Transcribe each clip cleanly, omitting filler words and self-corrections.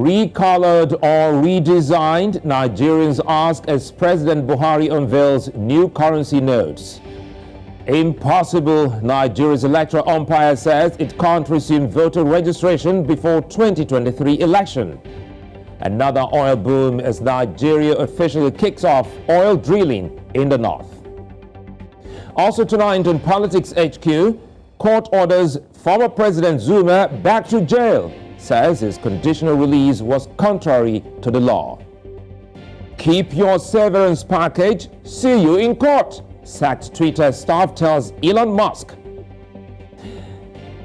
Recolored or redesigned, Nigerians ask as President Buhari unveils new currency notes. Impossible, Nigeria's electoral umpire says it can't resume voter registration before 2023 election. Another oil boom as Nigeria officially kicks off oil drilling in the north. Also tonight on Politics HQ, court orders former President Zuma back to jail, says his conditional release was contrary to the law. Keep your severance package, see you in court, sacked Twitter staff tells Elon Musk.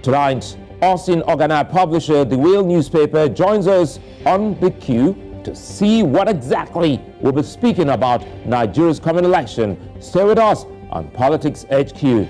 Tonight, Austyn Ogannah, publisher, The Wheel newspaper, joins us on the queue to see what exactly we'll be speaking about Nigeria's coming election. Stay with us on Politics HQ.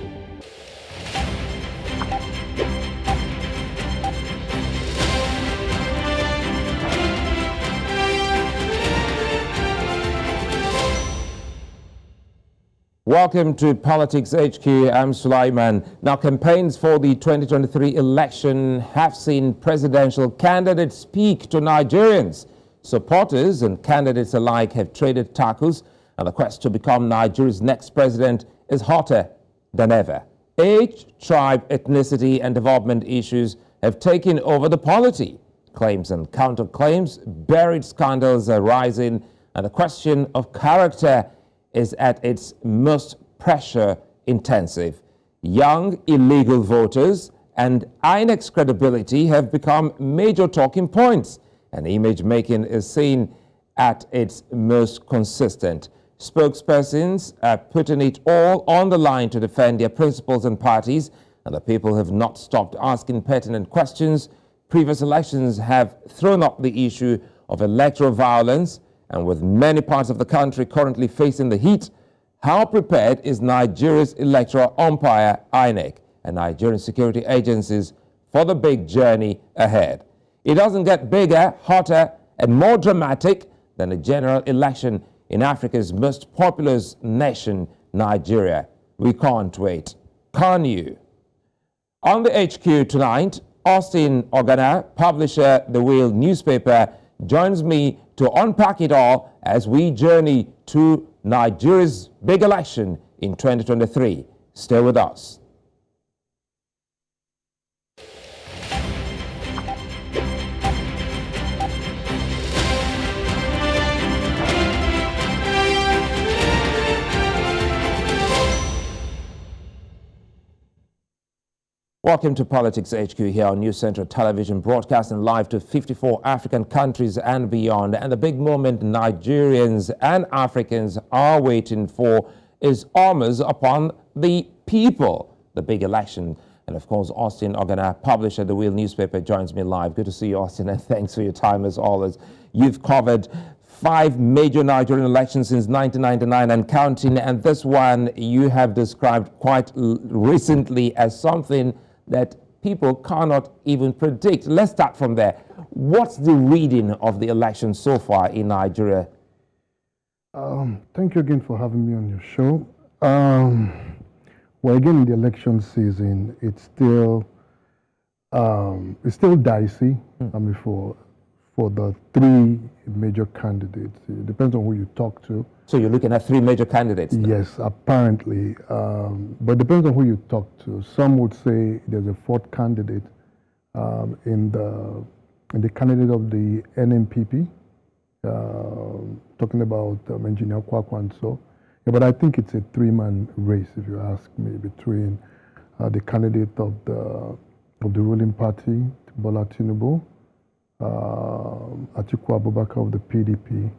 Welcome to Politics HQ. I'm Sulaiman. Now, campaigns for the 2023 election have seen presidential candidates speak to Nigerians. Supporters and candidates alike have traded tackles, and the quest to become Nigeria's next president is hotter than ever. Age, tribe, ethnicity, and development issues have taken over the polity. Claims and counterclaims, buried scandals are rising, and the question of character is at its most pressure-intensive. Young illegal voters and INEC's credibility have become major talking points, and image-making is seen at its most consistent. Spokespersons are putting it all on the line to defend their principles and parties, and the people have not stopped asking pertinent questions. Previous elections have thrown up the issue of electoral violence, and with many parts of the country currently facing the heat, how prepared is Nigeria's electoral umpire, INEC, and Nigerian security agencies for the big journey ahead? It doesn't get bigger, hotter, and more dramatic than the general election in Africa's most populous nation, Nigeria. We can't wait. Can you? On the HQ tonight, Austyn Ogannah, publisher, The Wheel newspaper, joins me to unpack it all as we journey to Nigeria's big election in 2023. Stay with us. Welcome to Politics HQ here on News Central Television, broadcasting live to 54 African countries and beyond. And the big moment Nigerians and Africans are waiting for is almost upon the people, the big election. And of course, Austyn Ogannah, publisher, The Wheel newspaper, joins me live. Good to see you, Austyn, and thanks for your time as always. You've covered 5 major Nigerian elections since 1999 and counting, and this one you have described quite recently as something that people cannot even predict. Let's start from there. What's the reading of the election so far in Nigeria? Thank you again for having me on your show. Well, again, in the election season, it's still dicey. I mean, for the 3 major candidates, it depends on who you talk to. So you're looking at 3 major candidates? Yes, apparently. But it depends on who you talk to. Some would say there's a 4th candidate in the candidate of the NMPP, talking about Engineer Kwakwanso. Yeah, but I think it's a 3-man race, if you ask me, between the candidate of the ruling party, Bola Tinubu, Atiku Abubakar of the PDP,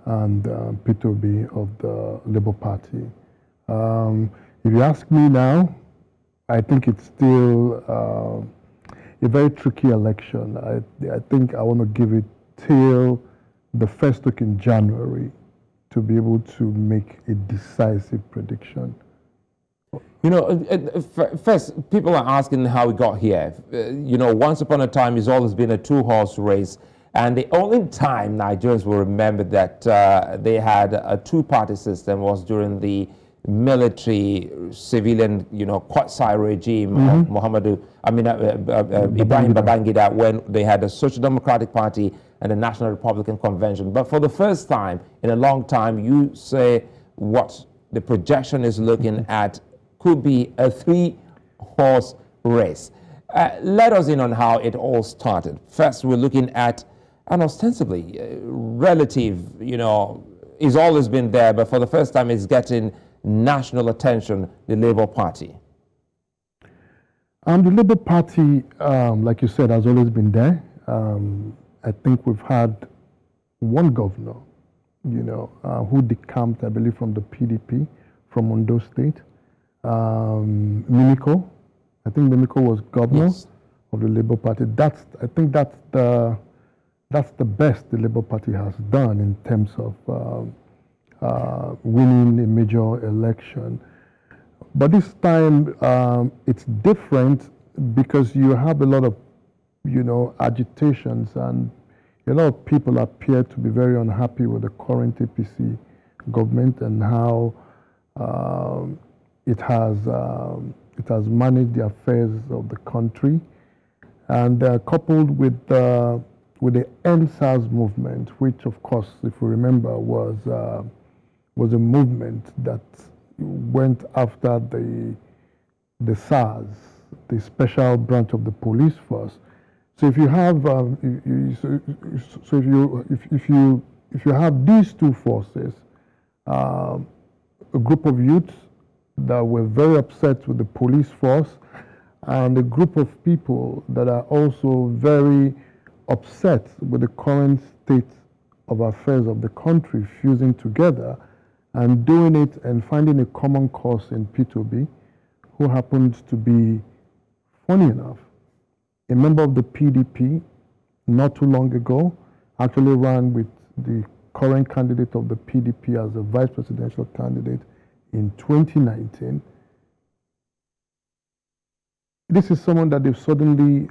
and Peter Obi of the Labour Party. If you ask me now, I think it's still a very tricky election. I think I want to give it till the first week in January to be able to make a decisive prediction. You know, first, people are asking how we got here. You know, once upon a time, it's always been a 2-horse race. And the only time Nigerians will remember that they had a 2-party system was during the military, civilian, you know, quasi regime of Ibrahim Babangida, when they had a Social Democratic Party and the National Republican Convention. But for the first time in a long time, you say what the projection is looking at could be a 3-horse race. Let us in on how it all started. First, we're looking at an ostensibly relative, it's always been there, but for the first time it's getting national attention, the Labour Party. The Labour Party, like you said, has always been there. I think we've had one governor, who decamped, I believe, from the PDP, from Ondo State. Mimiko. I think Mimiko was governor of the Labour Party. I think that's the best the Labour Party has done in terms of winning a major election. But this time it's different because you have a lot of, agitations, and a lot of people appear to be very unhappy with the current APC government and how it has managed the affairs of the country, and coupled with the NSAS movement, which, of course, if we remember, was a movement that went after the SARS, the special branch of the police force. So if you have if you have these two forces, a group of youths that were very upset with the police force, and a group of people that are also very upset with the current state of affairs of the country, fusing together and doing it and finding a common cause in P2B, who happens to be, funny enough, a member of the PDP not too long ago, actually ran with the current candidate of the PDP as a vice presidential candidate in 2019. This is someone that they've suddenly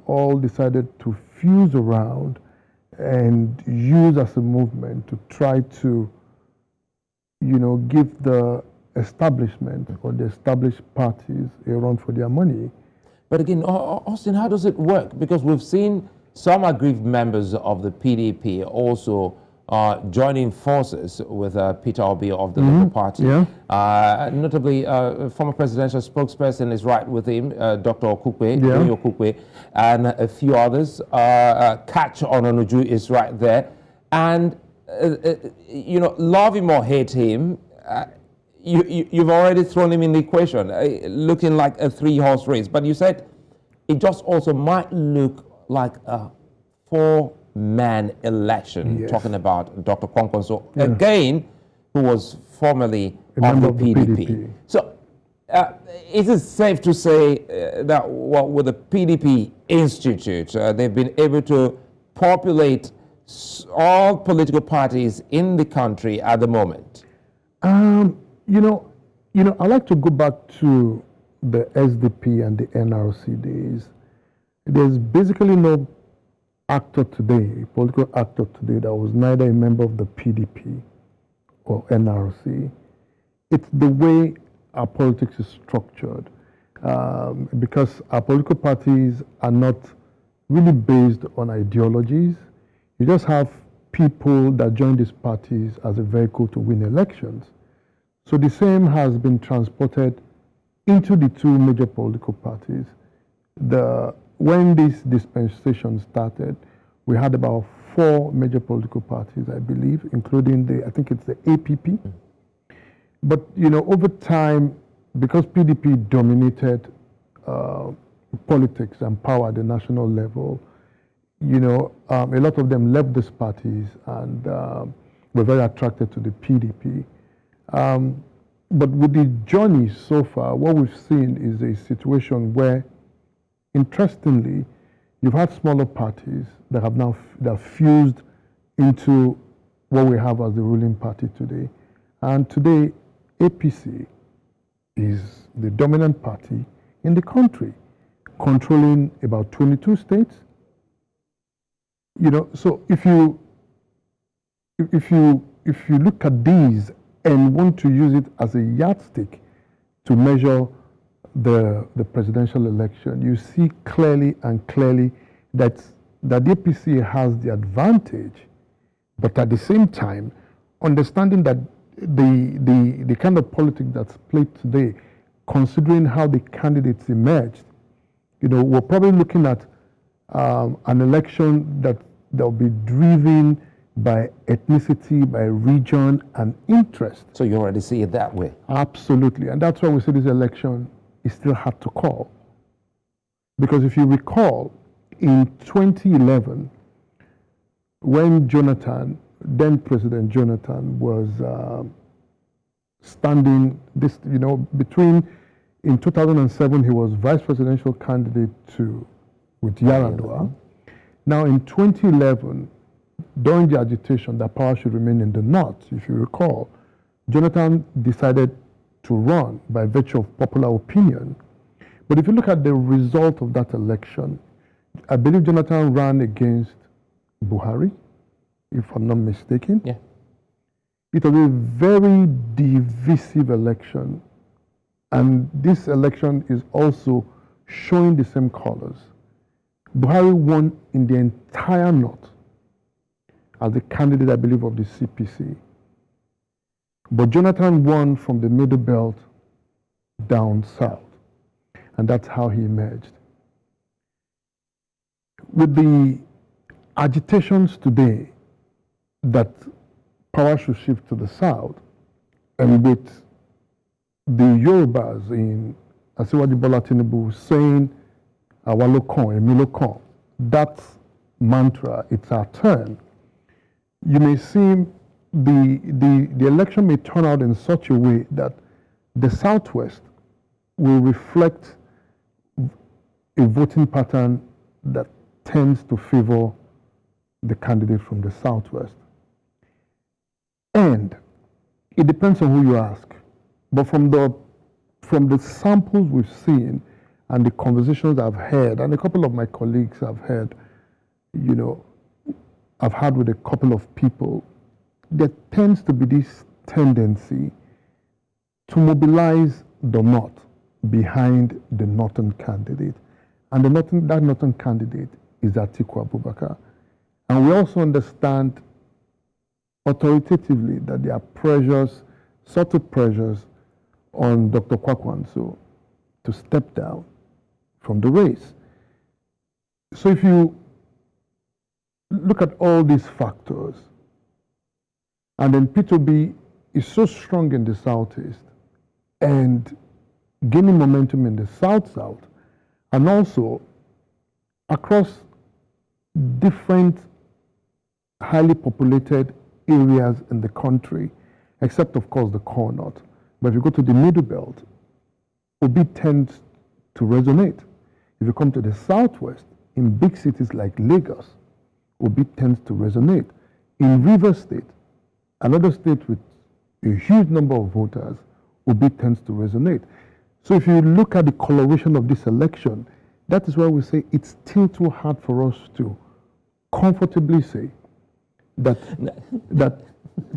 all decided to fuse around and use as a movement to try to, give the establishment or the established parties a run for their money. But again, Austyn, how does it work? Because we've seen some aggrieved members of the PDP also joining forces with Peter Obi of the Labour Party. Yeah. Notably, former presidential spokesperson is right with him, Dr. Okukwe, Yeah. Okukwe, and a few others. Catch Ononuju is right there. And, love him or hate him, you've already thrown him in the equation, looking like a 3-horse race. But you said it just also might look like a 4-man election, Yes. talking about Dr. Kwankwaso, again, who was formerly member of the PDP. So is it safe to say that with the PDP Institute, they've been able to populate all political parties in the country at the moment? I like to go back to the SDP and the NRC days. There's basically no actor today, political actor today, that was neither a member of the PDP or NRC. It's the way our politics is structured, because our political parties are not really based on ideologies. You just have people that join these parties as a vehicle to win elections. So the same has been transported into the two major political parties. When this dispensation started, we had about 4 major political parties, I believe, including I think it's the APP. But, over time, because PDP dominated politics and power at the national level, a lot of them left these parties and were very attracted to the PDP. But with the journey so far, what we've seen is a situation where, interestingly, you've had smaller parties that have now fused into what we have as the ruling party today. And today, APC is the dominant party in the country, controlling about 22 states. So if you look at these and want to use it as a yardstick to measure the presidential election, you see clearly that that the APC has the advantage, but at the same time, understanding that the kind of politics that's played today, considering how the candidates emerged, we're probably looking at an election that will be driven by ethnicity, by region, and interest. So you already see it that way? Absolutely. And that's why we say this election is still hard to call. Because if you recall, in 2011, when Jonathan, then President Jonathan, was standing this, in 2007, he was vice presidential candidate with Yaradua. Now in 2011, during the agitation that power should remain in the North, if you recall, Jonathan decided to run by virtue of popular opinion. But if you look at the result of that election, I believe Jonathan ran against Buhari, if I'm not mistaken. Yeah. It was a very divisive election. And this election is also showing the same colors. Buhari won in the entire North as the candidate, I believe, of the CPC. But Jonathan won from the Middle Belt down south. And that's how he emerged. With the agitations today that power should shift to the south, and with the Yorubas in Asiwaju Bola Tinubu saying, Awalokan, Emilokan, that mantra, it's our turn, you may see the election may turn out in such a way that the Southwest will reflect a voting pattern that tends to favor the candidate from the Southwest. And it depends on who you ask. But from the samples we've seen and the conversations I've had, and a couple of my colleagues I've had, I've had with a couple of people, there tends to be this tendency to mobilize the North behind the Northern candidate. And that Northern candidate is Atiku Abubakar. And we also understand authoritatively that there are pressures, subtle pressures, on Dr. Kwakwanso to step down from the race. So if you look at all these factors, and then P2B is so strong in the Southeast and gaining momentum in the South-South, and also across different highly populated areas in the country, except of course the core North. But if you go to the Middle Belt, Obi tends to resonate. If you come to the Southwest, in big cities like Lagos, Obi tends to resonate. In Rivers State, another state with a huge number of voters, Obi tends to resonate. So if you look at the coloration of this election, that is why we say it's still too hard for us to comfortably say that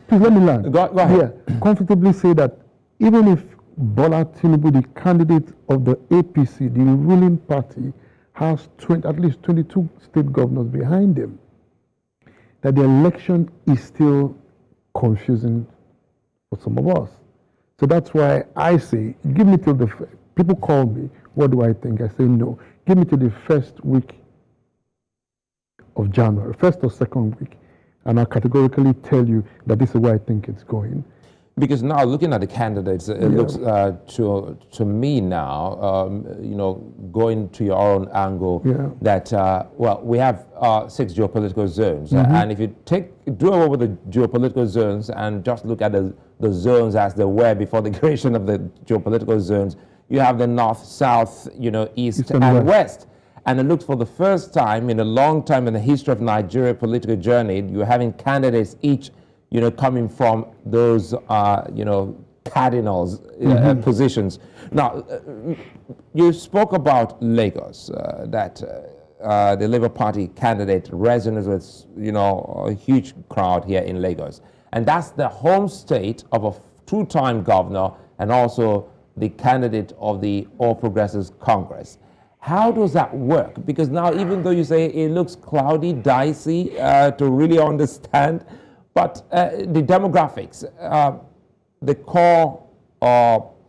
please let me land. Go ahead. Yeah, comfortably say that even if Bola Tinubu, the candidate of the APC, the ruling party, has at least 22 state governors behind him, that the election is still confusing for some of us. So that's why I say, give me till people call me, what do I think? I say no. Give me to the first week of January, first or second week, and I'll categorically tell you that this is where I think it's going. Because now, looking at the candidates, it looks to me now, going to your own angle, that, we have 6 geopolitical zones. And if you do away with the geopolitical zones and just look at the zones as they were before the creation of the geopolitical zones, you have the North, South, East and West. And it looks for the first time in a long time in the history of Nigeria political journey, you're having candidates each coming from those, cardinals positions. Now, you spoke about Lagos, that the Labour Party candidate resonates with, a huge crowd here in Lagos. And that's the home state of a 2-time governor and also the candidate of the All Progressives Congress. How does that work? Because now, even though you say it looks cloudy, dicey to really understand, but the demographics, the core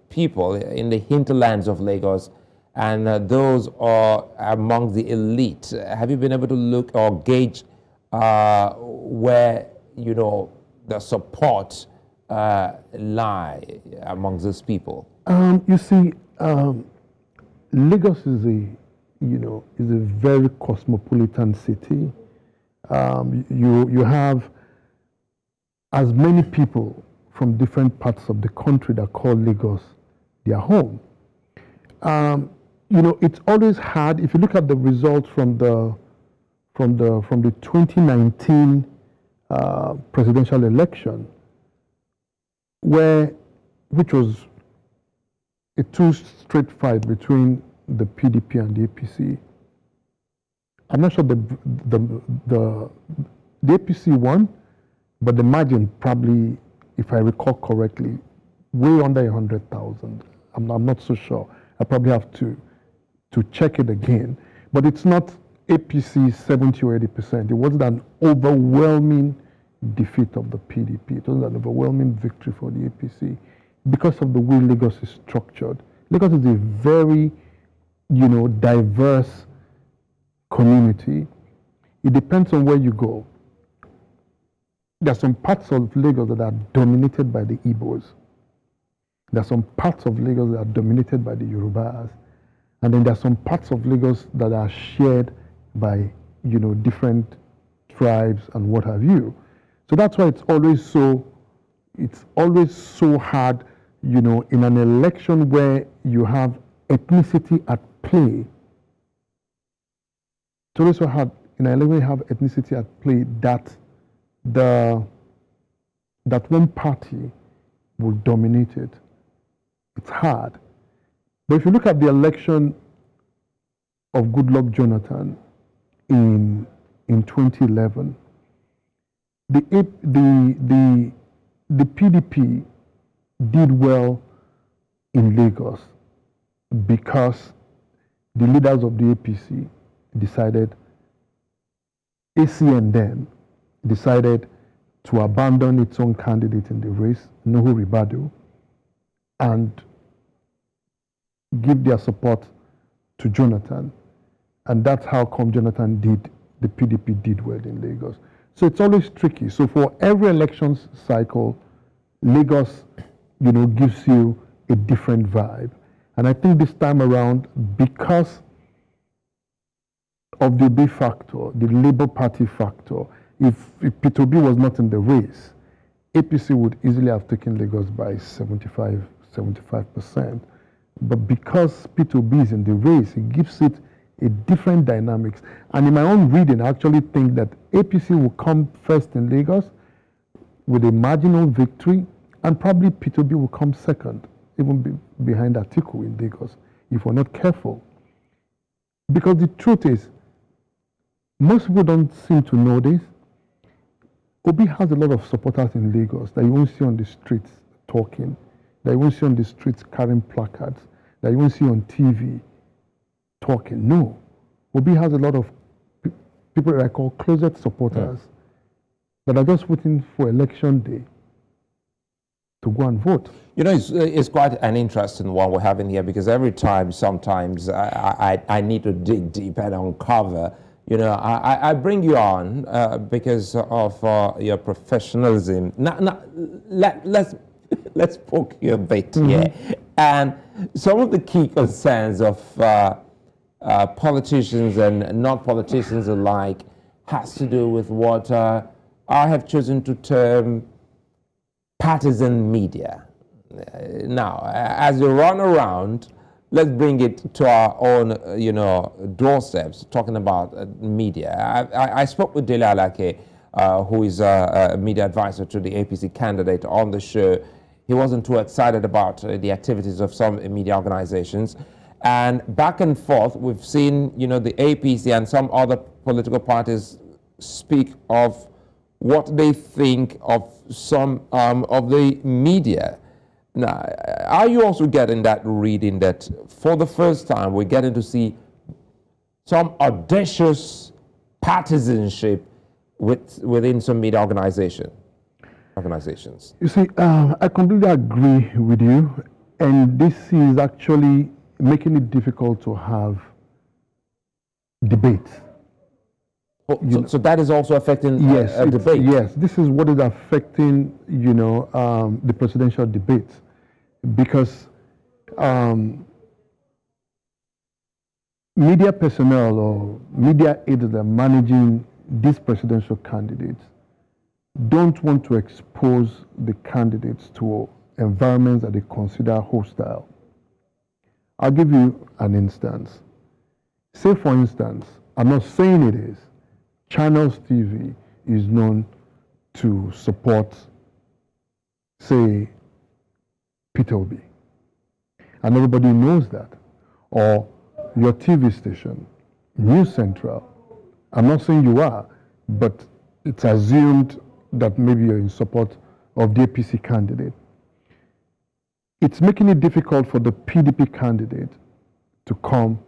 people in the hinterlands of Lagos, and those are among the elite. Have you been able to look or gauge where the support lie among those people? You see, Lagos is a very cosmopolitan city. You have as many people from different parts of the country that call Lagos their home. It's always hard. If you look at the results from the 2019 presidential election, which was a two-straight fight between the PDP and the APC. I'm not sure the APC won, but the margin probably, if I recall correctly, way under 100,000. I'm not so sure. I probably have to check it again. But it's not APC 70 or 80%. It wasn't an overwhelming defeat of the PDP. It was an overwhelming victory for the APC because of the way Lagos is structured. Lagos is a very, diverse community. It depends on where you go. There are some parts of Lagos that are dominated by the Igbos. There are some parts of Lagos that are dominated by the Yorubas. And then there are some parts of Lagos that are shared by, different tribes and what have you. So that's why it's always so hard, in an election where you have ethnicity at play. It's always so hard in an election where you have ethnicity at play that one party will dominate it. It's hard. But if you look at the election of Goodluck Jonathan in 2011, the PDP did well in Lagos because the leaders of the APC decided, ACN then decided to abandon its own candidate in the race, Nuhu Ribadu, and give their support to Jonathan. And that's how come Jonathan the PDP did well in Lagos. So it's always tricky. So for every elections cycle, Lagos, gives you a different vibe. And I think this time around, because of the B factor, the Labour Party factor, if Peter Obi was not in the race, APC would easily have taken Lagos by 75%. But because Peter Obi is in the race, it gives it a different dynamics. And in my own reading, I actually think that APC will come first in Lagos with a marginal victory, and probably Peter Obi will come second, even behind Atiku in Lagos, if we're not careful. Because the truth is, most people don't seem to know this. Obi has a lot of supporters in Lagos that you won't see on the streets talking, that you won't see on the streets carrying placards, that you won't see on TV talking. No. Obi has a lot of people that I call closet supporters that are just waiting for election day to go and vote. It's quite an interesting one we're having here, because every time, sometimes, I need to dig deep and uncover. I bring you on because of your professionalism. Now let's poke you a bit here. And some of the key concerns of politicians and non-politicians alike has to do with what I have chosen to term partisan media. Now, as you run around, let's bring it to our own, doorsteps, talking about media. I spoke with Dele Alake, who is a media advisor to the APC candidate, on the show. He wasn't too excited about the activities of some media organizations. And back and forth, we've seen, the APC and some other political parties speak of what they think of some of the media. Now, are you also getting that reading that for the first time we're getting to see some audacious partisanship within some media organizations. You see, I completely agree with you, and this is actually making it difficult to have debate. So that is also affecting a debate. Yes, this is what is affecting, the presidential debate, because media personnel or media aides that are managing these presidential candidates don't want to expose the candidates to environments that they consider hostile. I'll give you an instance. Say, for instance, I'm not saying it is, Channels TV is known to support, say, Peter Obi. And everybody knows that. Or your TV station, News Central. I'm not saying you are, but it's assumed that maybe you're in support of the APC candidate. It's making it difficult for the PDP candidate to come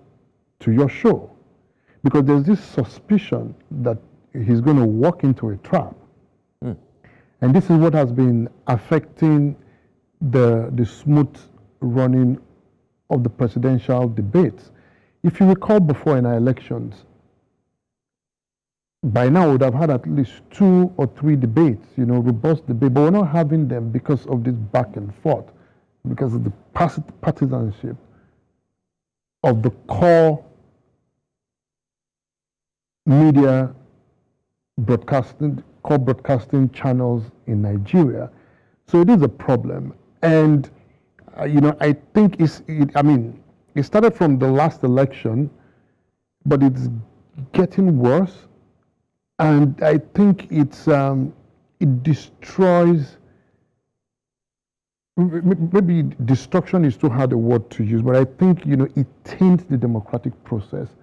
to your show, because there's this suspicion that he's going to walk into a trap. And this is what has been affecting the smooth running of the presidential debates. If you recall, before in our elections, by now we would have had at least 2 or 3 debates, robust debate, but we're not having them because of this back and forth, because of the partisanship of the core media broadcasting channels in Nigeria. So it is a problem. And, I think it started from the last election, but it's getting worse. And I think it destroys, maybe destruction is too hard a word to use, but I think, it taints the democratic process,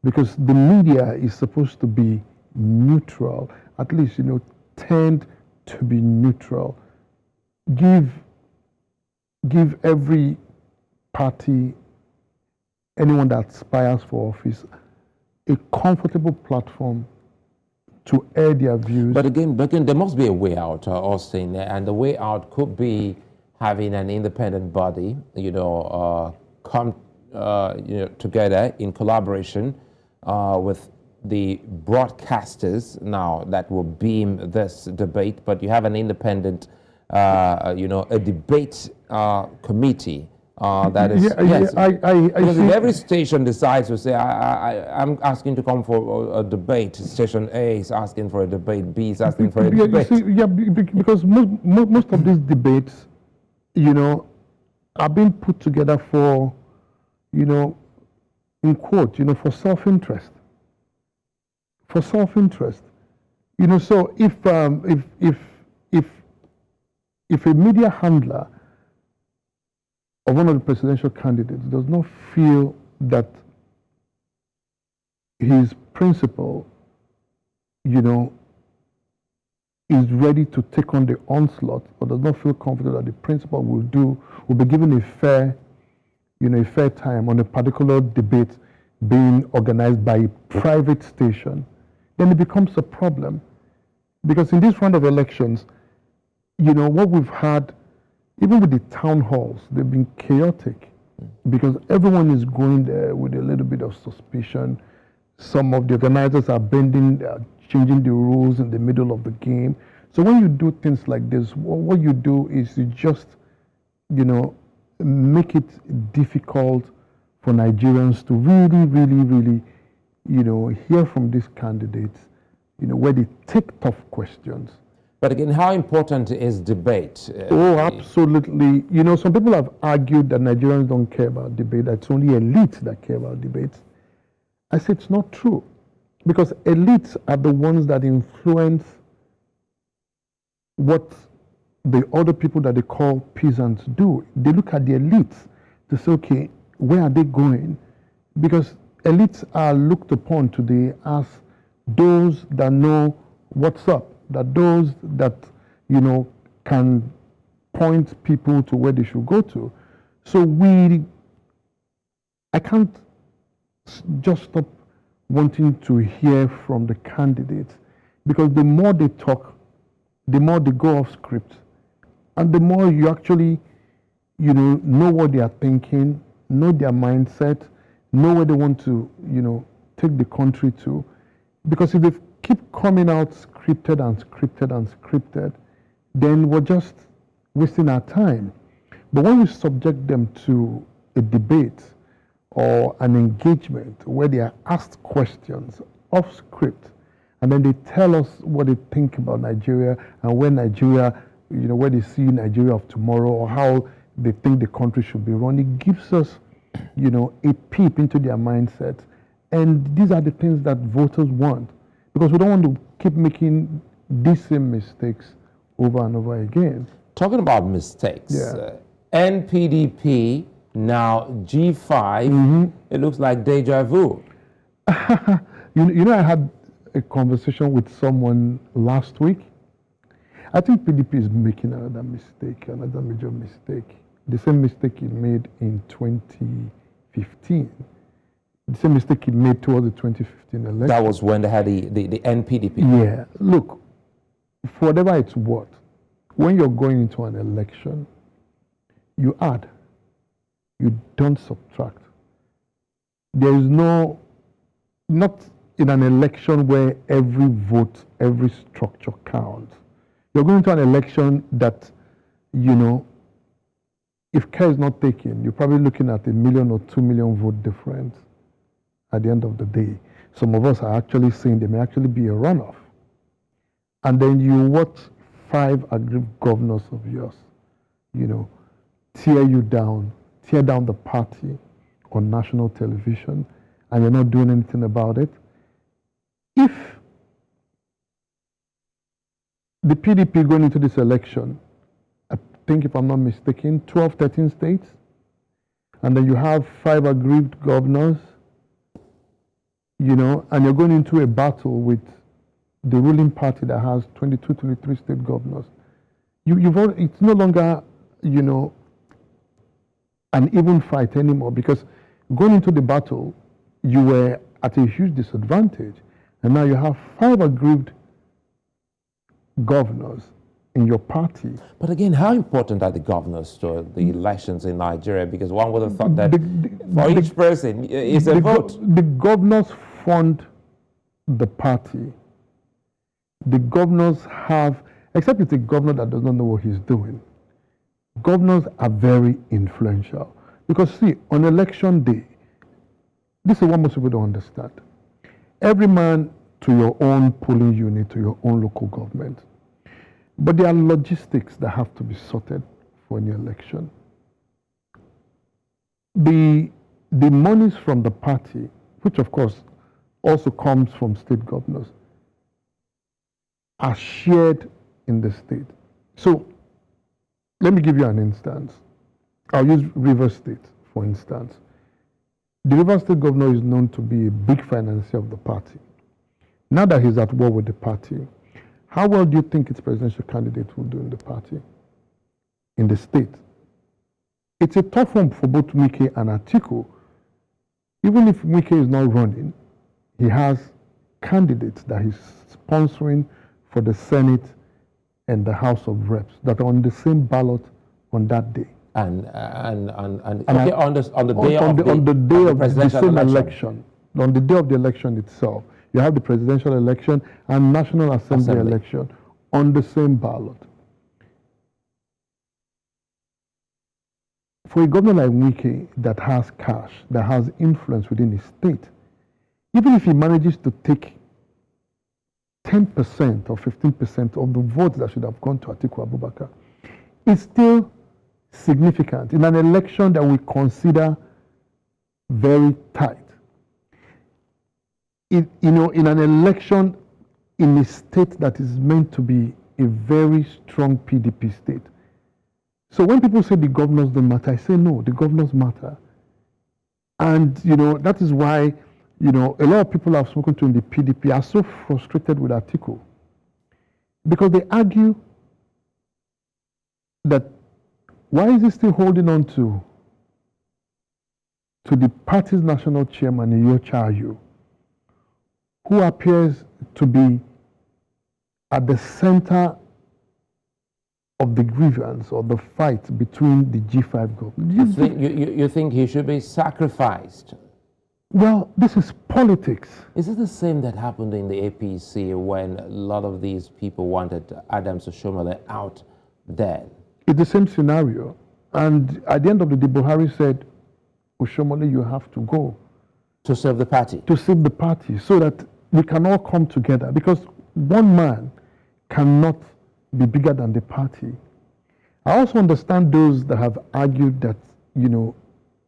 because the media is supposed to be neutral, at least, tend to be neutral. Give every party, anyone that aspires for office, a comfortable platform to air their views. But again, there must be a way out, Austyn, and the way out could be having an independent body, come together in collaboration with the broadcasters now that will beam this debate, but you have an independent, a debate committee that is, yes. Because if every station decides to say, I'm asking to come for a debate, station A is asking for a debate, B is asking for a debate. Because most of these debates, are being put together for, in quote, for self-interest. For self-interest. So if a media handler of one of the presidential candidates does not feel that his principal, is ready to take on the onslaught, or does not feel confident that the principal will be given a fair time on a particular debate being organized by a private station, then it becomes a problem. Because in this round of elections, what we've had, even with the town halls, they've been chaotic, because everyone is going there with a little bit of suspicion. Some of the organizers are changing the rules in the middle of the game. So when you do things like this, what you do is you just, make it difficult for Nigerians to really, hear from these candidates, where they take tough questions. But again, how important is debate? Oh, absolutely. Some people have argued that Nigerians don't care about debate, that it's only elites that care about debates. I say it's not true, because elites are the ones that influence what the other people that they call peasants do. They look at the elites to say, okay, where are they going? Because elites are looked upon today as those that know what's up, that those that, can point people to where they should go to. So I can't just stop wanting to hear from the candidates, because the more they talk, the more they go off script, and the more you actually, know what they are thinking, know their mindset, know where they want to, take the country to. Because if they keep coming out scripted and scripted and scripted, then we're just wasting our time. But when you subject them to a debate or an engagement where they are asked questions off script, and then they tell us what they think about Nigeria and where Nigeria, where they see Nigeria of tomorrow or how they think the country should be run, it gives us, a peep into their mindset. And these are the things that voters want, because we don't want to keep making these same mistakes over and over again. Talking about mistakes, NPDP, now G5, it looks like deja vu. I had a conversation with someone last week. I think PDP is making another mistake, another major mistake. The same mistake it made in 2015. The same mistake it made towards the 2015 election. That was when they had the NPDP. Yeah. Look, for whatever it's worth, when you're going into an election, you add, you don't subtract. There is not in an election where every vote, every structure counts. You're going to an election that, if care is not taken, you're probably looking at 1 million or 2 million vote difference at the end of the day. Some of us are actually saying there may actually be a runoff. And then you watch 5 aggrieved governors of yours, tear down the party on national television, and you're not doing anything about it. If the PDP going into this election, I think if I'm not mistaken, 12, 13 states, and then you have 5 aggrieved governors, and you're going into a battle with the ruling party that has 22, 23 state governors. It's no longer, an even fight anymore, because going into the battle, you were at a huge disadvantage. And now you have 5 aggrieved governors in your party. But again, how important are the governors to the elections in Nigeria? Because one would have thought that for each person is a vote. The governors fund the party. The governors have, except it's a governor that does not know what he's doing, governors are very influential. Because see, on election day, this is what most people don't understand. Every man to your own polling unit, to your own local government. But there are logistics that have to be sorted for any election. The monies from the party, which of course also comes from state governors, are shared in the state. So let me give you an instance. I'll use Rivers State, for instance. The Rivers State governor is known to be a big financier of the party. Now that he's at war with the party, how well do you think its presidential candidate will do in the party, in the state? It's a tough one for both Wike and Atiku. Even if Wike is not running, he has candidates that he's sponsoring for the Senate and the House of Reps that are on the same ballot on that day. On the day of the same election, on the day of the election itself, you have the presidential election and National Assembly election on the same ballot. For a governor like Wike that has cash, that has influence within his state, even if he manages to take 10% or 15% of the votes that should have gone to Atiku Abubakar, it's still significant in an election that we consider very tight. In an election in a state that is meant to be a very strong PDP state. So when people say the governors don't matter, I say no, the governors matter. And, that is why, a lot of people I've spoken to in the PDP are so frustrated with Atiku. Because they argue that why is he still holding on to the party's national chairman, Iyocha Ayu, who appears to be at the center of the grievance or the fight between the G5 government. You think he should be sacrificed? Well, this is politics. Is it the same that happened in the APC when a lot of these people wanted Adams Oshiomhole out then? It's the same scenario. And at the end of the day, Buhari said, Oshiomhole, you have to go. To serve the party? To save the party, so that we can all come together. Because one man cannot be bigger than the party. I also understand those that have argued that, you know,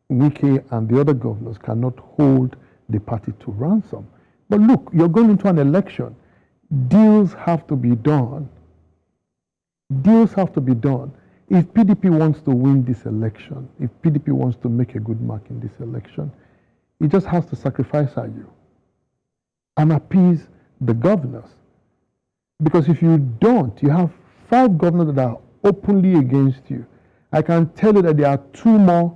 Wike and the other governors cannot hold the party to ransom. But look, you're going into an election. Deals have to be done. Deals have to be done. If PDP wants to win this election, if PDP wants to make a good mark in this election, it just has to sacrifice you and appease the governors. Because if you don't, you have 5 governors that are openly against you. I can tell you that there are 2 more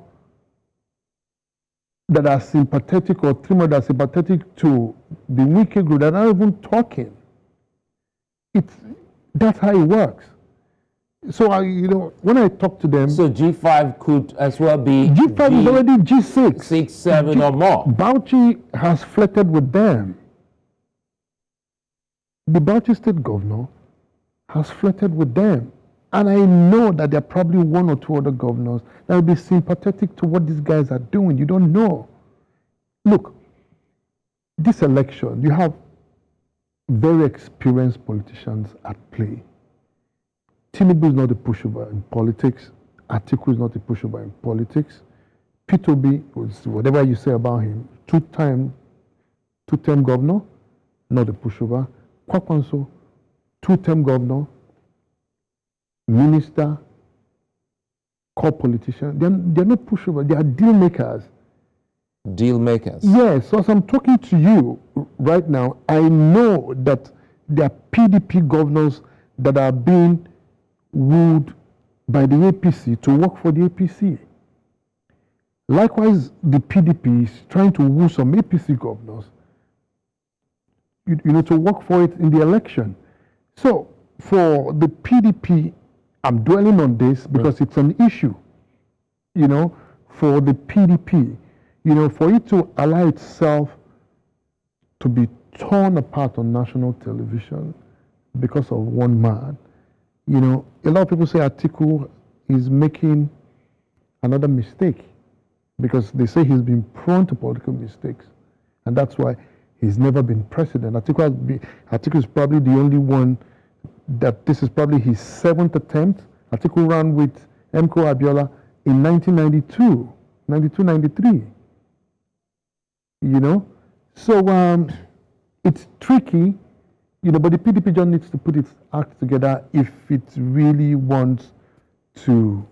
that are sympathetic, or 3 more that are sympathetic to the Wike group that are not even talking. That's how it works. So when I talk to them, so G5 could as well be G5 is already G6, 6, 7 or more. Bauchi has flirted with them. The Bauchi state governor has flirted with them. And I know that there are probably 1 or 2 other governors that will be sympathetic to what these guys are doing. You don't know. Look, this election, you have very experienced politicians at play. Tinubu is not a pushover in politics. Atiku is not a pushover in politics. P2B, whatever you say about him, two-term governor, not a pushover. Kwakwanso, 2-term governor, minister, core politician. They're not pushovers. They are deal makers. Deal makers? Yes. So as I'm talking to you right now, I know that there are PDP governors that are being wooed by the APC to work for the APC. Likewise, the PDP is trying to woo some APC governors, to work for it in the election. So for the PDP, I'm dwelling on this because it's an issue, for the PDP, for it to allow itself to be torn apart on national television because of one man. A lot of people say Atiku is making another mistake because they say he's been prone to political mistakes. And that's why he's never been president. Atiku is probably the only one that this is probably his 7th attempt. Atiku ran with MKO Abiola in 1992, 93. So it's tricky, but the PDP just needs to put its act together if it really wants to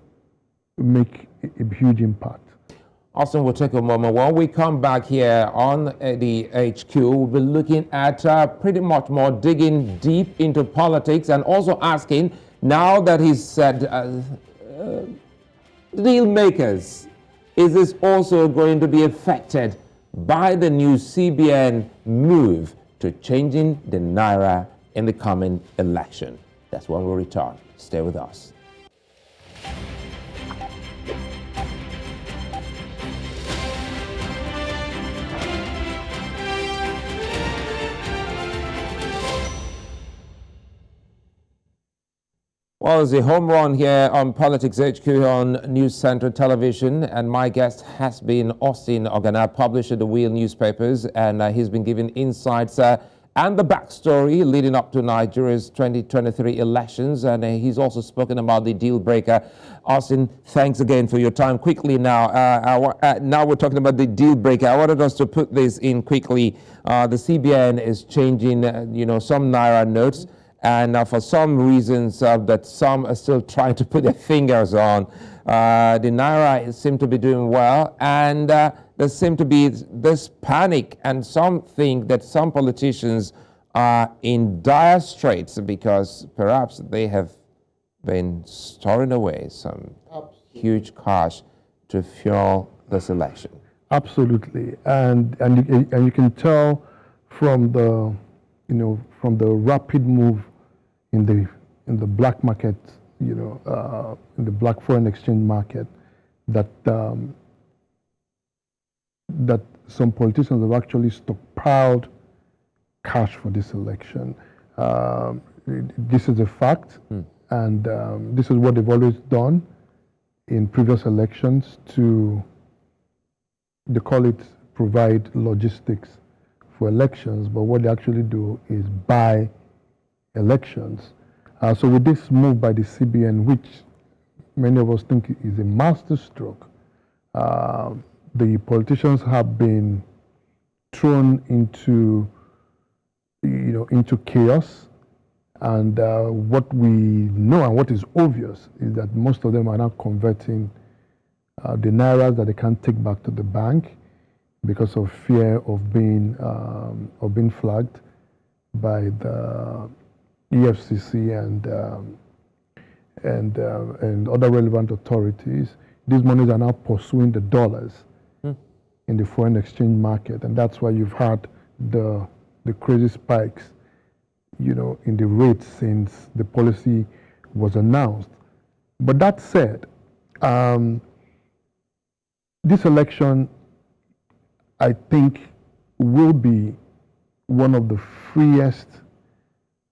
make a huge impact. Austyn, we'll take a moment. When we come back here on the HQ, we'll be looking at pretty much more digging deep into politics and also asking, now that he's said deal makers, is this also going to be affected by the new CBN move to changing the Naira in the coming election? That's when we'll return. Stay with us. Well, it's a home run here on Politics HQ on News Central Television, and my guest has been Austyn Ogannah, publisher of the Wheel newspapers, and he's been giving insights and the backstory leading up to Nigeria's 2023 elections, and he's also spoken about the deal breaker. Austyn, thanks again for your time. Quickly now, now we're talking about the deal breaker. I wanted us to put this in quickly. The CBN is changing, some Naira notes. And for some reasons that some are still trying to put their fingers on, the Naira seem to be doing well, and there seem to be this panic, and some think that some politicians are in dire straits because perhaps they have been storing away some huge cash to fuel this election. Absolutely, and you can tell from the, from the rapid move in the black market, in the black foreign exchange market, that that some politicians have actually stockpiled cash for this election. This is a fact, and this is what they've always done in previous elections to, they call it provide logistics for elections, but what they actually do is buy elections. So with this move by the CBN, which many of us think is a masterstroke, the politicians have been thrown into, into chaos. And what we know and what is obvious is that most of them are now converting the Nairas that they can't take back to the bank because of fear of being flagged by the EFCC and other relevant authorities. These monies are now pursuing the dollars in the foreign exchange market, and that's why you've had the crazy spikes, in the rates since the policy was announced. But that said, this election, I think, will be one of the freest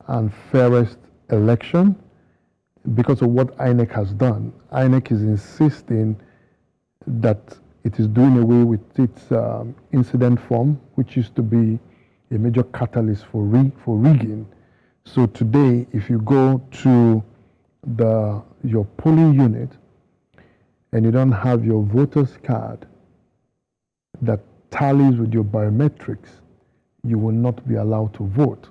and fairest election because of what INEC has done. INEC is insisting that it is doing away with its incident form, which used to be a major catalyst for rigging. So today, if you go to your polling unit and you don't have your voter's card that tallies with your biometrics, you will not be allowed to vote.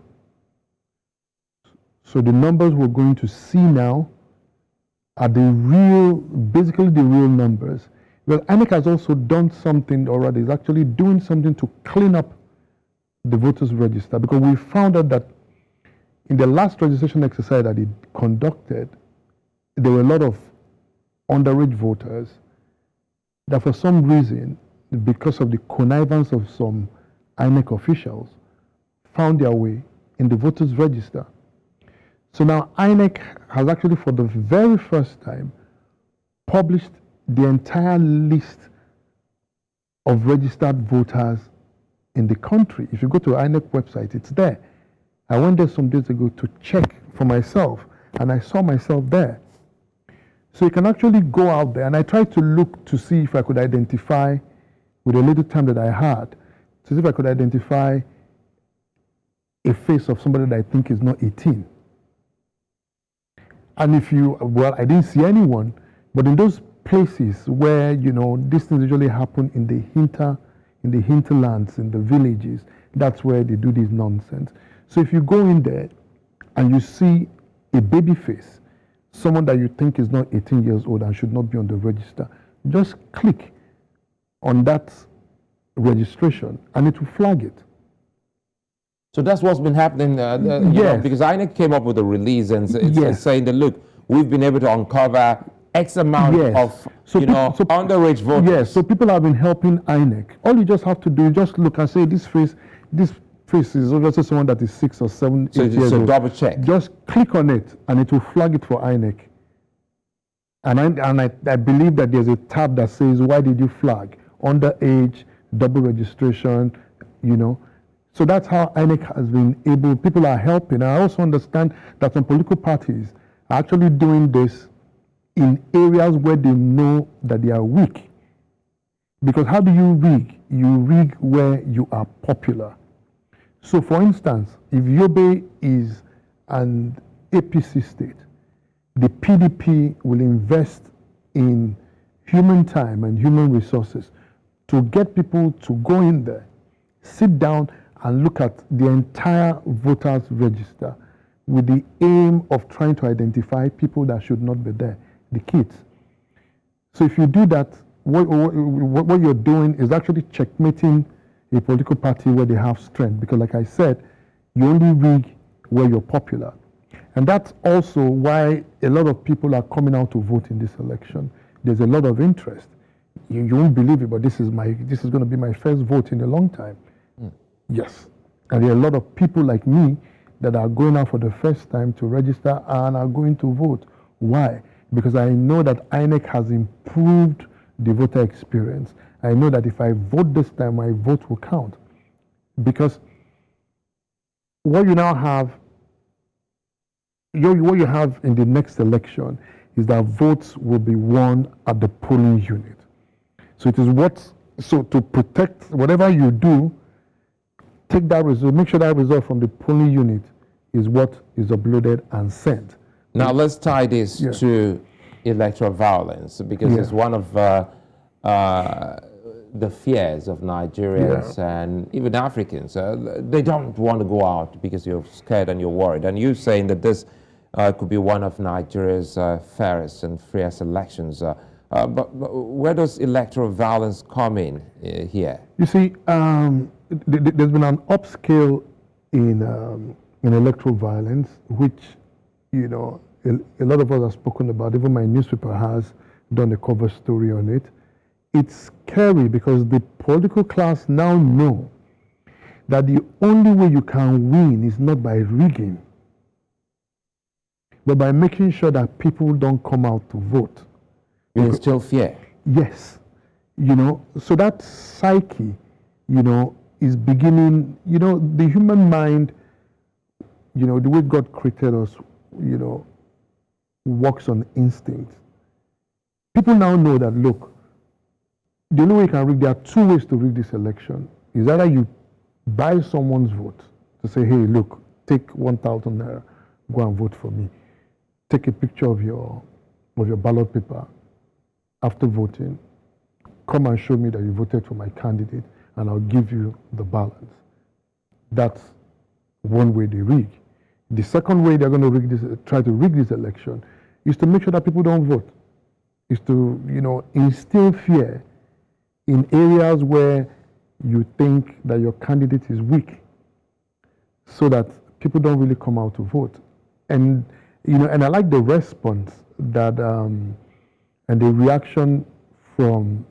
So the numbers we're going to see now are basically the real numbers. Well, INEC has also done something already. It's actually doing something to clean up the voters register, because we found out that in the last registration exercise that it conducted, there were a lot of underage voters that for some reason, because of the connivance of some INEC officials, found their way in the voters register. So now INEC has actually, for the very first time, published the entire list of registered voters in the country. If you go to INEC website, it's there. I went there some days ago to check for myself, and I saw myself there. So you can actually go out there, and I tried to look to see if I could identify, with a little time that I had, to see if I could identify a face of somebody that I think is not 18. And I didn't see anyone, but in those places where, these things usually happen in the hinterlands, in the villages, that's where they do this nonsense. So if you go in there and you see a baby face, someone that you think is not 18 years old and should not be on the register, just click on that registration and it will flag it. So that's what's been happening, yes. Because INEC came up with a release and it's saying that, look, we've been able to uncover X amount of, underage voters. Yes, so people have been helping INEC. All you just have to do is just look and say, this face is obviously someone that is 6 or 7, 8 years old. Double check. Just click on it and it will flag it for INEC. And I believe that there's a tab that says, why did you flag? Underage, double registration, So that's how INEC has been able, people are helping. I also understand that some political parties are actually doing this in areas where they know that they are weak. Because how do you rig? You rig where you are popular. So for instance, if Yobe is an APC state, the PDP will invest in human time and human resources to get people to go in there, sit down and look at the entire voters register with the aim of trying to identify people that should not be there, the kids. So if you do that, what you're doing is actually checkmating a political party where they have strength, because like I said, you only rig where you're popular. And that's also why a lot of people are coming out to vote in this election. There's a lot of interest. You won't believe it, but this is going to be my first vote in a long time. Yes. And there are a lot of people like me that are going out for the first time to register and are going to vote. Why? Because I know that INEC has improved the voter experience. I know that if I vote this time, my vote will count. Because what you now have, what you have in the next election is that votes will be won at the polling unit. So it is so to protect whatever you do, take that result, make sure that result from the polling unit is what is uploaded and sent. Now let's tie this to electoral violence, because it's one of the fears of Nigerians and even Africans. They don't want to go out because you're scared and you're worried. And you're saying that this could be one of Nigeria's fairest and freest elections. But where does electoral violence come in here? You see, there's been an upscale in electoral violence, which, you know, a lot of us have spoken about. Even my newspaper has done a cover story on it. It's scary because the political class now know that the only way you can win is not by rigging, but by making sure that people don't come out to vote. You still fear? Yes. You know, so that psyche, you know, is beginning, you know, the human mind, you know, the way God created us, you know, works on instinct. People now know that, look, the only way you can rig, there are two ways to rig this election. Is either you buy someone's vote to say, hey, look, take 1,000 Naira, go and vote for me. Take a picture of your ballot paper after voting. Come and show me that you voted for my candidate, and I'll give you the balance. That's one way they rig. The second way they're going to try to rig this election is to make sure that people don't vote. Is to, you know, instill fear in areas where you think that your candidate is weak, so that people don't really come out to vote. And, you know, and I like the response that, and the reaction from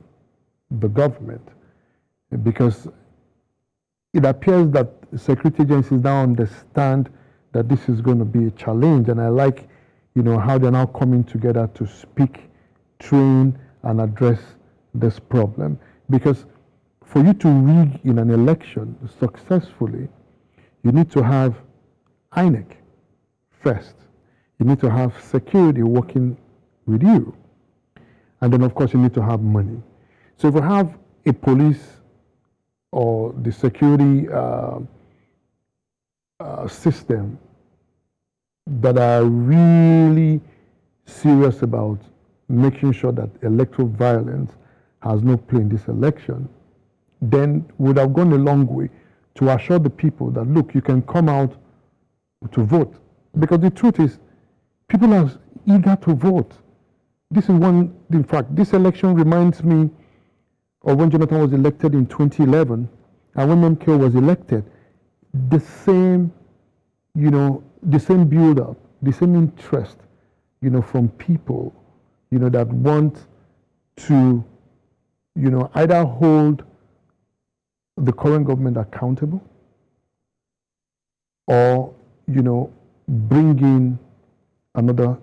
the government, because it appears that security agencies now understand that this is going to be a challenge. And I like, you know, how they're now coming together to speak, train, and address this problem. Because for you to rig in an election successfully, you need to have INEC first. You need to have security working with you. And then, of course, you need to have money. So if you have a police or the security system that are really serious about making sure that electoral violence has no play in this election, then would have gone a long way to assure the people that, look, you can come out to vote. Because the truth is, people are eager to vote. This is one, in fact, this election reminds me of when Jonathan was elected in 2011, and when MKO was elected. The same, you know, the same build-up, the same interest, you know, from people, you know, that want to, you know, either hold the current government accountable or, you know, bring in another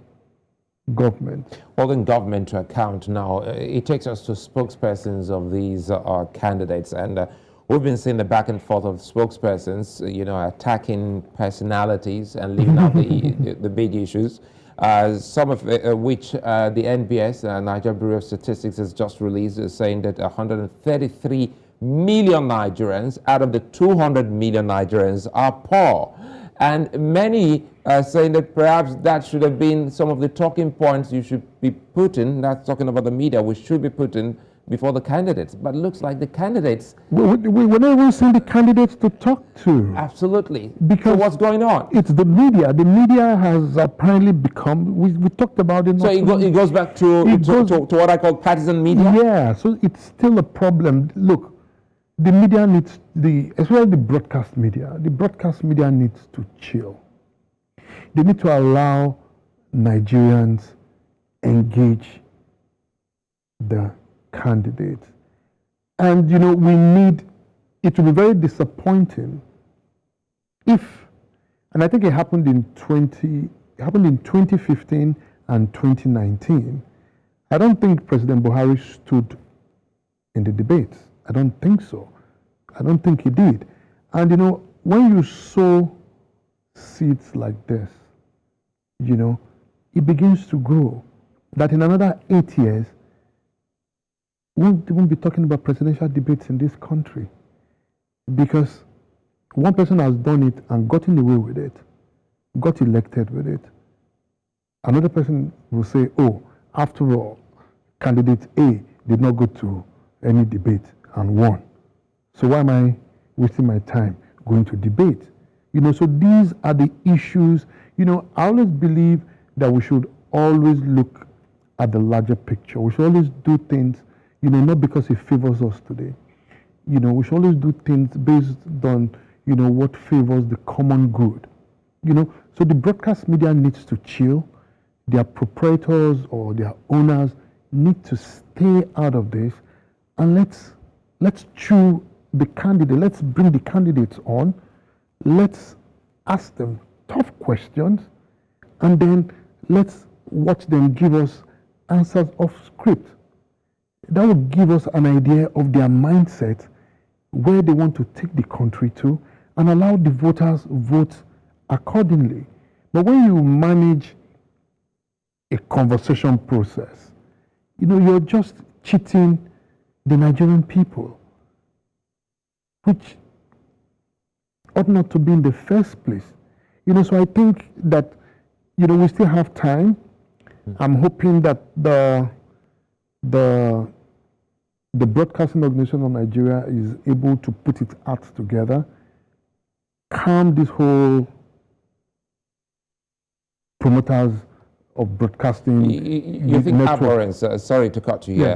government. Holding government to account now, it takes us to spokespersons of these candidates, and we've been seeing the back and forth of spokespersons, you know, attacking personalities and leaving out the big issues. Some of which the NBS, Nigeria Bureau of Statistics, has just released, saying that 133 million Nigerians out of the 200 million Nigerians are poor. And many are saying that perhaps that should have been some of the talking points you should be putting, not talking about the media, we should be putting before the candidates. But it looks like the candidates... We're not even seeing the candidates to talk to. Absolutely. Because so what's going on? It's the media. The media has apparently become... We talked about it. So it goes back to what I call partisan media? Yeah, so it's still a problem. Look, the media needs, especially the broadcast media needs to chill. They need to allow Nigerians engage the candidates. And, you know, it will be very disappointing And I think it happened in 2015 and 2019. I don't think President Buhari stood in the debates. I don't think so. I don't think he did. And when you sow seeds like this, it begins to grow. That in another 8 years, we won't be talking about presidential debates in this country, because one person has done it and gotten away with it, got elected with it. Another person will say, oh, after all, candidate A did not go to any debate and won. So why am I wasting my time going to debate? So these are the issues. I always believe that we should always look at the larger picture. We should always do things, not because it favors us today. We should always do things based on, what favors the common good. So the broadcast media needs to chill. Their proprietors or their owners need to stay out of this, and let's chew the candidate. Let's bring the candidates on. Let's ask them tough questions, and then let's watch them give us answers off script. That will give us an idea of their mindset, where they want to take the country to, and allow the voters vote accordingly. But when you manage a conversation process, you're just cheating the Nigerian people, which ought not to be in the first place. So I think that, we still have time. I'm hoping that the Broadcasting Organization of Nigeria is able to put its act together, calm this whole promoters of broadcasting. You think abhorrence, sorry to cut you here,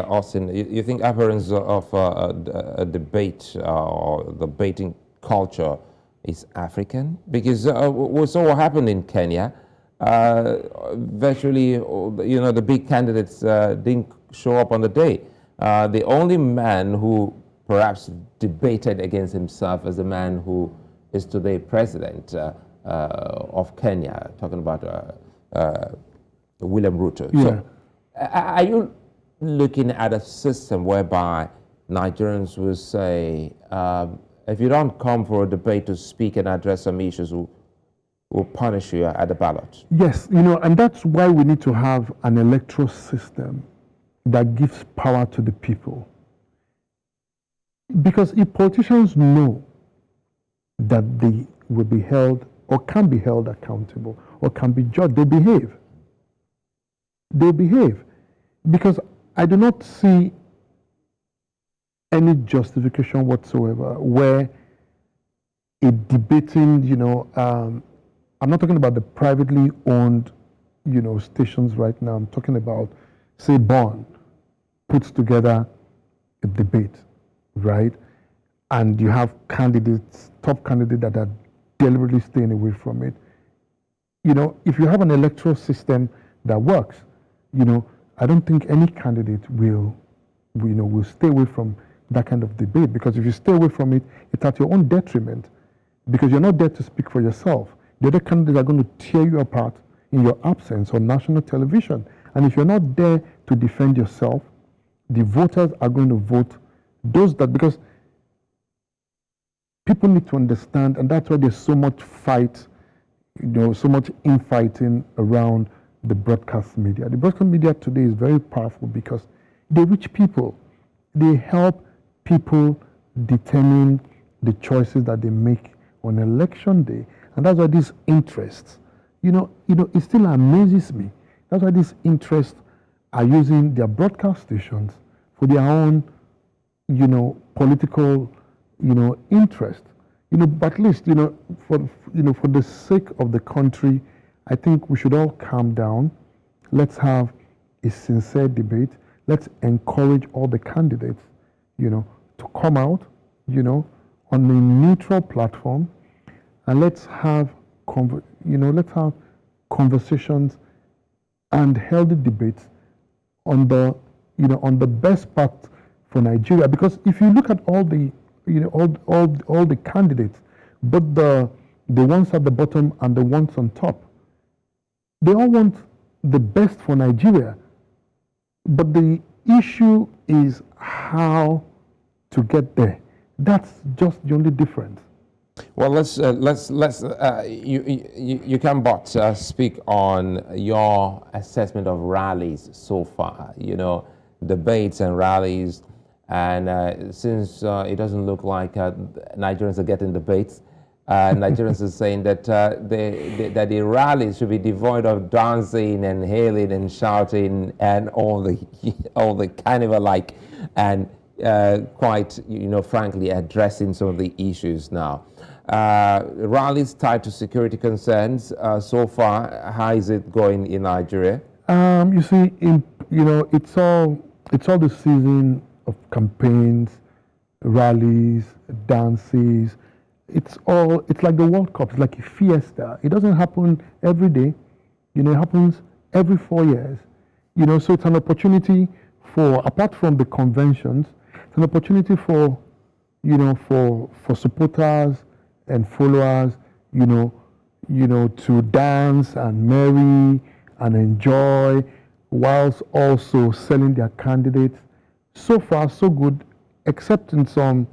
Austyn, you think abhorrence of a debate or the debating culture is African? Because we saw what happened in Kenya. Virtually, the big candidates didn't show up on the day. The only man who perhaps debated against himself as the man who is today president of Kenya, talking about William Ruto. Yeah. So, are you looking at a system whereby Nigerians will say, if you don't come for a debate to speak and address some issues, we'll punish you at the ballot? Yes, and that's why we need to have an electoral system that gives power to the people. Because if politicians know that they will be held or can be held accountable or can be judged, they behave. They behave. Because I do not see any justification whatsoever where a debating, I'm not talking about the privately owned, stations right now. I'm talking about, say, Bond puts together a debate, right? And you have candidates, top candidates that are deliberately staying away from it. If you have an electoral system that works, I don't think any candidate will stay away from that kind of debate, because if you stay away from it, it's at your own detriment, because you're not there to speak for yourself. The other candidates are going to tear you apart in your absence on national television. And if you're not there to defend yourself, the voters are going to vote because people need to understand, and that's why there's so much fight, so much infighting around the broadcast media. The broadcast media today is very powerful because they reach people. They help people determine the choices that they make on election day. And that's why these interests, it still amazes me. That's why these interests are using their broadcast stations for their own, political, interest. But at least, for the sake of the country, I think we should all calm down. Let's have a sincere debate. Let's encourage all the candidates, to come out, on a neutral platform, and let's have conversations and healthy debates on the best path for Nigeria. Because if you look at all the all the candidates But the ones at the bottom and the ones on top, they all want the best for Nigeria. But the issue is how to get there. That's just the only difference. Well, you can but speak on your assessment of rallies so far, debates and rallies. And since it doesn't look like Nigerians are getting debates, Nigerians are saying that that the rallies should be devoid of dancing and hailing and shouting and all the carnival-like and quite, frankly, addressing some of the issues now. Rallies tied to security concerns so far. How is it going in Nigeria? You see, it's all the season of campaigns, rallies, dances. It's like the World Cup. It's like a fiesta. It doesn't happen every day. It happens every 4 years. So it's an opportunity for, apart from the conventions, it's an opportunity for, for supporters and followers, to dance and merry and enjoy, whilst also selling their candidates. So far, so good, except in some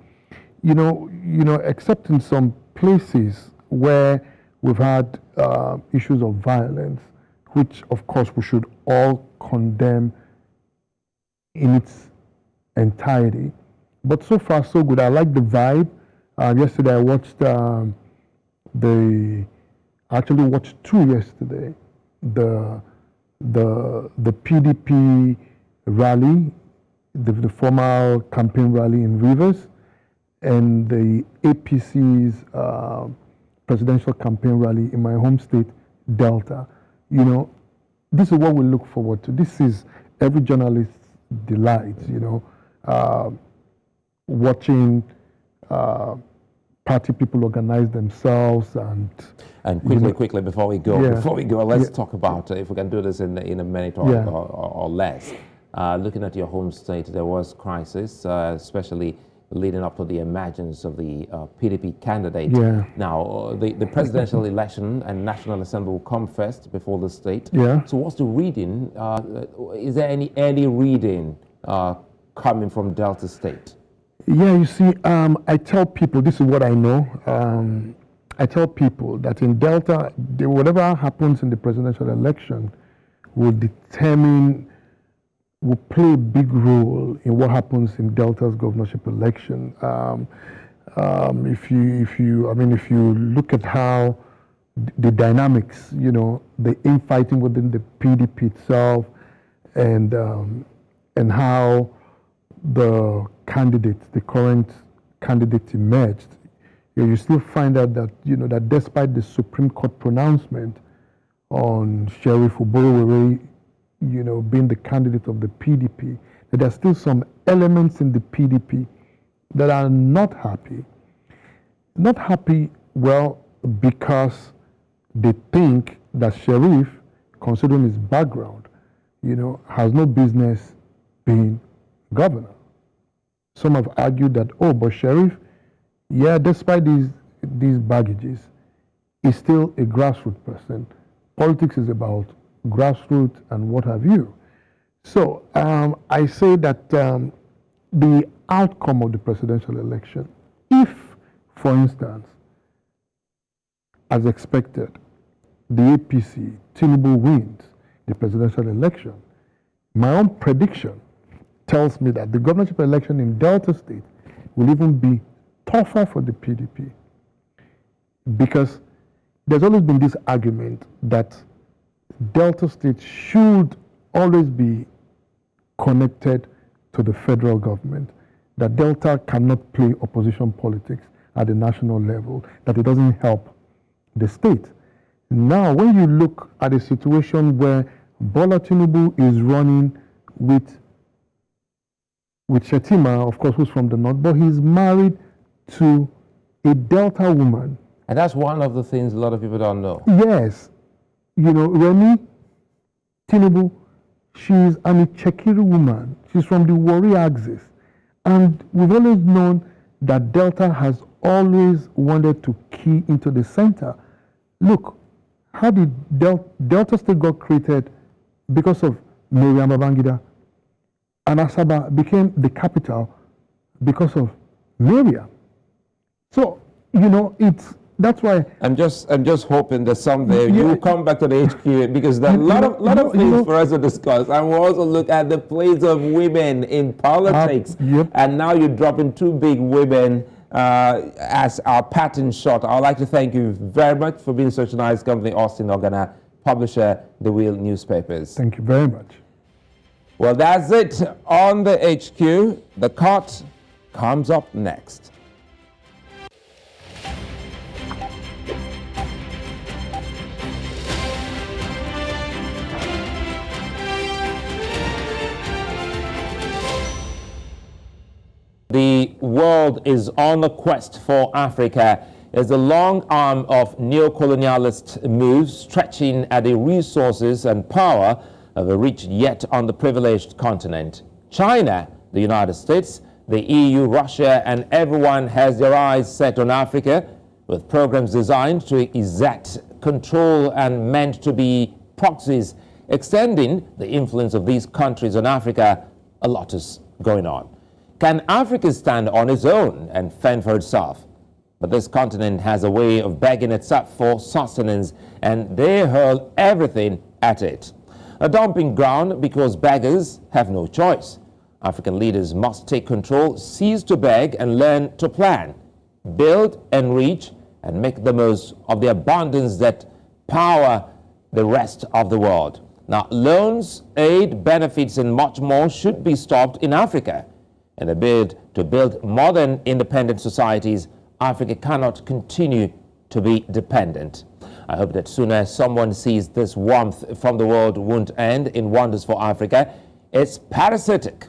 except in some places where we've had issues of violence, which of course we should all condemn in its entirety. But so far so good. I like the vibe. Yesterday I watched I actually watched two yesterday. The PDP rally, the formal campaign rally in Rivers, and the APC's presidential campaign rally in my home state, Delta. This is what we look forward to. This is every journalist's delight, watching party people organize themselves and quickly before we go, let's talk about if we can do this in a minute or less. Looking at your home state, there was crisis, especially leading up to the emergence of the PDP candidate. Yeah. Now, the presidential election and National Assembly will come first before the state. Yeah. So what's the reading? Is there any early reading coming from Delta State? Yeah, you see, I tell people, this is what I know. I tell people that in Delta, whatever happens in the presidential election will play a big role in what happens in Delta's governorship election. If you look at how the dynamics, the infighting within the PDP itself, and how the current candidate emerged, you still find out that that despite the Supreme Court pronouncement on Sheriff Oborowere, being the candidate of the PDP, that there are still some elements in the PDP that are not happy. Not happy, because they think that Sheriff, considering his background, has no business being governor. Some have argued that, but Sheriff, despite these baggages, is still a grassroots person. Politics is about grassroots and what have you. So I say that the outcome of the presidential election, if, for instance, as expected, the APC, Tinubu wins the presidential election, my own prediction tells me that the governorship election in Delta State will even be tougher for the PDP, because there's always been this argument that Delta State should always be connected to the federal government, that Delta cannot play opposition politics at the national level, that it doesn't help the state. Now, when you look at a situation where Bola Tinubu is running with Shetima, of course, who's from the north, but he's married to a Delta woman. And that's one of the things a lot of people don't know. Yes. Remi Tinubu, she's an Ichekiri woman. She's from the Warri axis. And we've always known that Delta has always wanted to key into the center. Look, how did Delta State got created? Because of Miriam Babangida. And Asaba became the capital because of Miriam. So, you know, that's why I'm just hoping that someday you will come back to the HQ, because there are a lot of things for us to discuss. And we'll also look at the place of women in politics. And now you're dropping two big women as our pattern shot. I'd like to thank you very much for being such a nice company, Austyn Ogannah, publisher, The Wheel newspapers. Thank you very much. Well, that's it on the HQ. The Cut comes up next. The world is on the quest for Africa as the long arm of neo-colonialist moves stretching at the resources and power of a rich yet underprivileged continent. China, the United States, the EU, Russia, and everyone has their eyes set on Africa, with programs designed to exact control and meant to be proxies, extending the influence of these countries on Africa. A lot is going on. Can Africa stand on its own and fend for itself? But this continent has a way of begging itself for sustenance, and they hurl everything at it. A dumping ground because beggars have no choice. African leaders must take control, cease to beg, and learn to plan, build, enrich, and make the most of the abundance that power the rest of the world. Now, loans, aid, benefits, and much more should be stopped in Africa. In a bid to build modern independent societies, Africa cannot continue to be dependent. I hope that soon as someone sees this warmth from the world won't end in wonders for Africa. It's parasitic,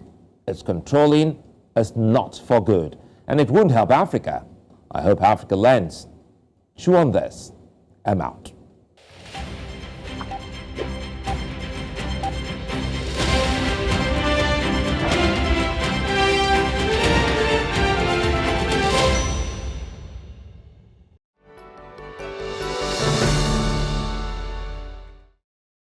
it's controlling, it's not for good. And it won't help Africa. I hope Africa learns. Chew on this. I'm out.